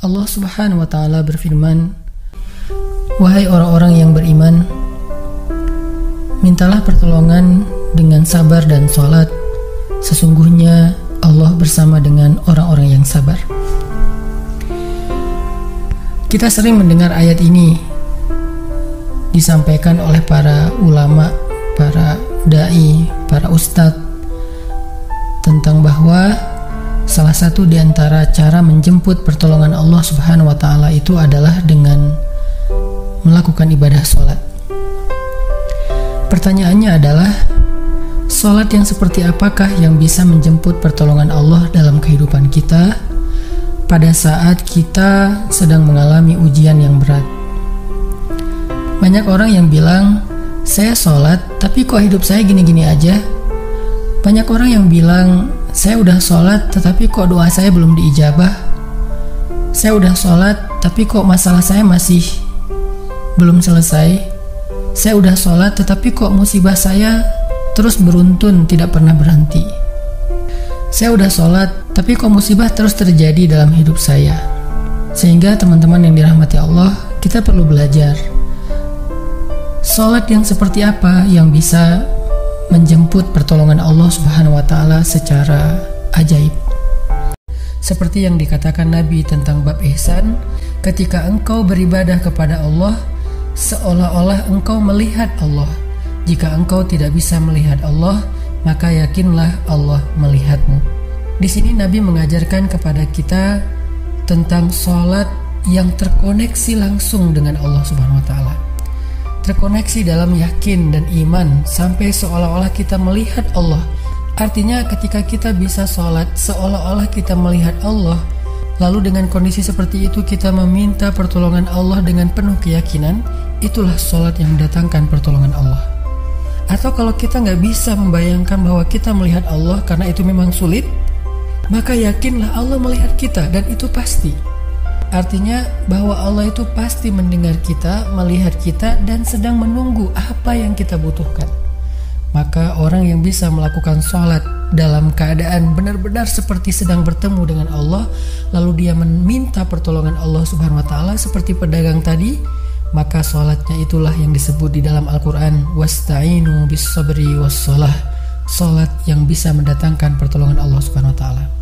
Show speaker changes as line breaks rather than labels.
Allah Subhanahu wa Ta'ala berfirman, "Wahai orang-orang yang beriman, mintalah pertolongan dengan sabar dan sholat. Sesungguhnya Allah bersama dengan orang-orang yang sabar." Kita sering mendengar ayat ini disampaikan oleh para ulama, para dai, para ustadz tentang bahwa salah satu di antara cara menjemput pertolongan Allah Subhanahu wa Ta'ala itu adalah dengan melakukan ibadah sholat. Pertanyaannya adalah, sholat yang seperti apakah yang bisa menjemput pertolongan Allah dalam kehidupan kita pada saat kita sedang mengalami ujian yang berat? Banyak orang yang bilang, saya sholat tapi kok hidup saya gini-gini aja. Banyak orang yang bilang, saya udah sholat tetapi kok doa saya belum diijabah. Saya udah sholat tapi kok masalah saya masih belum selesai. Saya udah sholat tetapi kok musibah saya terus beruntun, tidak pernah berhenti. Saya udah sholat tapi kok musibah terus terjadi dalam hidup saya. Sehingga teman-teman yang dirahmati Allah, kita perlu belajar sholat yang seperti apa yang bisa menjemput pertolongan Allah Subhanahu wa Ta'ala secara ajaib. Seperti yang dikatakan Nabi tentang bab ihsan, ketika engkau beribadah kepada Allah, seolah-olah engkau melihat Allah. Jika engkau tidak bisa melihat Allah, maka yakinlah Allah melihatmu. Di sini Nabi mengajarkan kepada kita tentang sholat yang terkoneksi langsung dengan Allah Subhanahu wa Ta'ala. Terkoneksi dalam yakin dan iman sampai seolah-olah kita melihat Allah. Artinya ketika kita bisa sholat seolah-olah kita melihat Allah, lalu dengan kondisi seperti itu kita meminta pertolongan Allah dengan penuh keyakinan, itulah sholat yang mendatangkan pertolongan Allah. Atau kalau kita nggak bisa membayangkan bahwa kita melihat Allah karena itu memang sulit, maka yakinlah Allah melihat kita dan itu pasti. Artinya bahwa Allah itu pasti mendengar kita, melihat kita, dan sedang menunggu apa yang kita butuhkan. Maka orang yang bisa melakukan sholat dalam keadaan benar-benar seperti sedang bertemu dengan Allah, lalu dia meminta pertolongan Allah Subhanahu wa Ta'ala seperti pedagang tadi, maka sholatnya itulah yang disebut di dalam Al-Quran, wasta'inu bis sabri was sholah, sholat yang bisa mendatangkan pertolongan Allah Subhanahu wa Ta'ala.